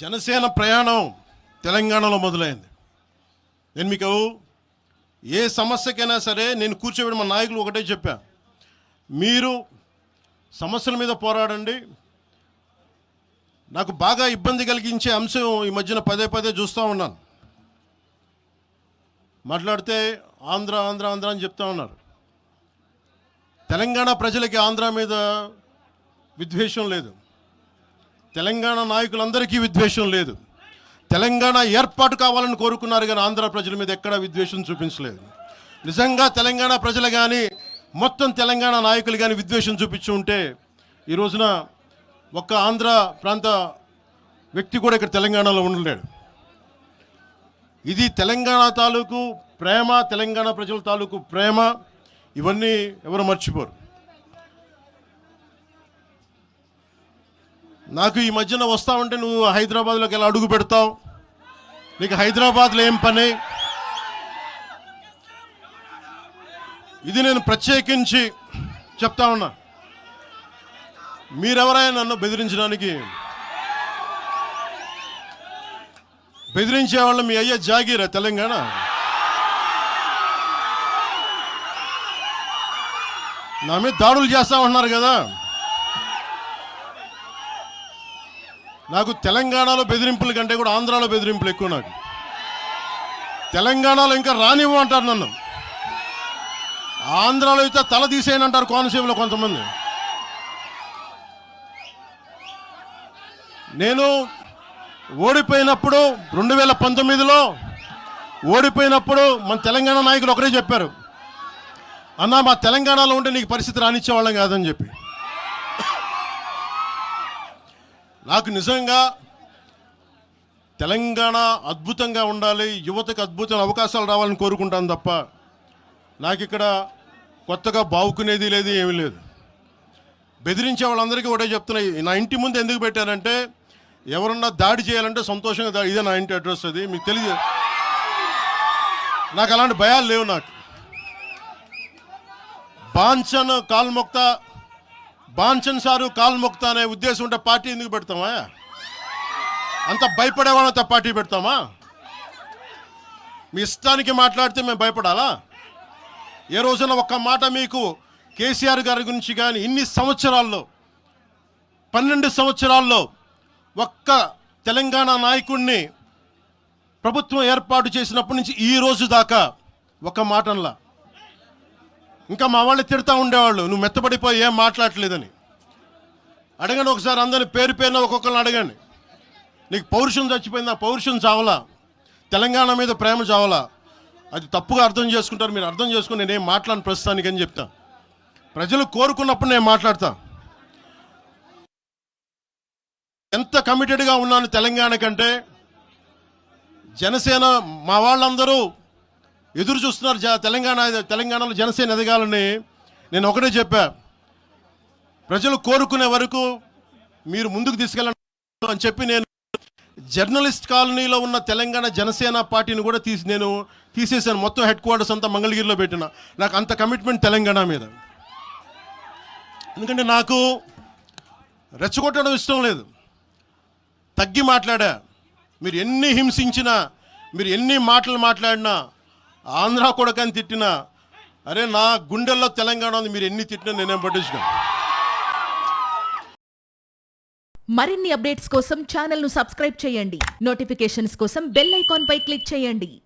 జనసేన ప్రయాణం తెలంగాణలో మొదలైంది. నేను మీకు ఏ సమస్యకైనా సరే నేను కూర్చోబెట్టి మా నాయకులు ఒకటే చెప్పా, మీరు సమస్యల మీద పోరాడండి. నాకు బాగా ఇబ్బంది కలిగించే అంశం ఈ మధ్యన పదే పదే చూస్తూ ఉన్నాను. మాట్లాడితే ఆంధ్ర ఆంధ్ర ఆంధ్ర అని చెప్తా ఉన్నారు. తెలంగాణ ప్రజలకి ఆంధ్ర మీద విద్వేషం లేదు, తెలంగాణ నాయకులందరికీ విద్వేషం లేదు. తెలంగాణ ఏర్పాటు కావాలని కోరుకున్నారు, కానీ ఆంధ్ర ప్రజల మీద ఎక్కడా విద్వేషం చూపించలేదు. నిజంగా తెలంగాణ ప్రజలు కానీ మొత్తం తెలంగాణ నాయకులు కానీ విద్వేషం చూపించి ఉంటే ఈ రోజున ఒక్క ఆంధ్ర ప్రాంత వ్యక్తి కూడా ఇక్కడ తెలంగాణలో ఉండలేడు. ఇది తెలంగాణ తాలూకు ప్రేమ, తెలంగాణ ప్రజల తాలూకు ప్రేమ, ఇవన్నీ ఎవరు మర్చిపోరు. నాకు ఈ మధ్యన వస్తా ఉంటే నువ్వు హైదరాబాద్లోకి ఎలా అడుగు పెడతావు, నీకు హైదరాబాద్లో ఏం పని, ఇది నేను ప్రత్యేకించి చెప్తా ఉన్నా. మీరెవరైనా నన్ను బెదిరించే వాళ్ళు మీ అయ్యే జాగీరా తెలంగాణ? నా మీద దాడులు చేస్తా ఉంటున్నారు కదా. నాకు తెలంగాణలో బెదిరింపుల కంటే కూడా ఆంధ్రాలో బెదిరింపులు ఎక్కువ. నాకు తెలంగాణలో ఇంకా రానివ్వు అంటారు నన్ను, ఆంధ్రాలో అయితే తల తీసేయని అంటారు కోనసీమలో కొంతమంది. నేను ఓడిపోయినప్పుడు 2019లో ఓడిపోయినప్పుడు మన తెలంగాణ నాయకులు ఒకరే చెప్పారు, అన్నా మా తెలంగాణలో ఉంటే నీకు పరిస్థితి రానిచ్చేవాళ్ళం కాదని చెప్పి. నాకు నిజంగా తెలంగాణ అద్భుతంగా ఉండాలి, యువతకు అద్భుతమైన అవకాశాలు రావాలని కోరుకుంటాను తప్ప నాకు ఇక్కడ కొత్తగా బావుకునేది లేదు, ఏమీ లేదు. బెదిరించే వాళ్ళందరికీ ఒకటే చెప్తున్నాయి. నా ఇంటి ముందు ఎందుకు పెట్టారంటే ఎవరన్నా దాడి చేయాలంటే సంతోషంగా ఇదే నా ఇంటి అడ్రస్, అది మీకు తెలియదు. నాకు అలాంటి భయాలు లేవు. నాకు బాంచన్ సారు కాల్మొక్తా అనే ఉద్దేశం ఉంటే పార్టీ ఎందుకు పెడతామా? అంత భయపడేవాళ్ళంతా పార్టీ పెడతామా? మీ ఇష్టానికి మాట్లాడితే మేము భయపడాలా? ఏ రోజున ఒక్క మాట మీకు కేసీఆర్ గారి గురించి కానీ ఇన్ని సంవత్సరాల్లో 12 సంవత్సరాల్లో ఒక్క తెలంగాణ నాయకుడిని ప్రభుత్వం ఏర్పాటు చేసినప్పటి నుంచి ఈ రోజు దాకా ఒక మాటంలా. ఇంకా మా వాళ్ళు తిడతా ఉండేవాళ్ళు, నువ్వు మెత్తబడిపోయి ఏం మాట్లాడలేదని. అడగండి ఒకసారి అందరిని పేరు పేరున ఒక్కొక్కరిని అడగండి. నీకు పౌరుషం చచ్చిపోయిందా? పౌరుషం చావలా, తెలంగాణ మీద ప్రేమ చావలా. అది తప్పుగా అర్థం చేసుకుంటారు. మీరు అర్థం చేసుకుని నేనేం మాట్లాడిన ప్రస్తుతానికి అని చెప్తా. ప్రజలు కోరుకున్నప్పుడు నేను మాట్లాడతా. ఎంత కమిటెడ్గా ఉన్నాను తెలంగాణ కంటే, జనసేన మా వాళ్ళందరూ ఎదురు చూస్తున్నారు తెలంగాణలో జనసేన ఎదగాలని. నేను ఒకటే చెప్పా, ప్రజలు కోరుకునే వరకు మీరు ముందుకు తీసుకెళ్ళండి అని చెప్పి నేను జర్నలిస్ట్ కాలనీలో ఉన్న తెలంగాణ జనసేన పార్టీని కూడా నేను తీసేసాను. మొత్తం హెడ్ క్వార్టర్స్ అంతా మంగళగిరిలో పెట్టిన. నాకు అంత కమిట్మెంట్ తెలంగాణ మీద. ఎందుకంటే నాకు రెచ్చగొట్టడం ఇష్టం లేదు, తగ్గి మాట్లాడా. మీరు ఎన్ని హింసించినా, మీరు ఎన్ని మాటలు మాట్లాడినా, ఆంధ్ర కొడకని తిట్టినా, అరే నా గుండెల్లో తెలంగాణ ఉంది, మీరు ఎన్ని తిట్టినా నేనేం పట్టించుకోను. మరిన్ని అప్డేట్స్ కోసం ఛానల్ను సబ్స్క్రైబ్ చేయండి. నోటిఫికేషన్స్ కోసం బెల్ ఐకాన్ పై క్లిక్ చేయండి.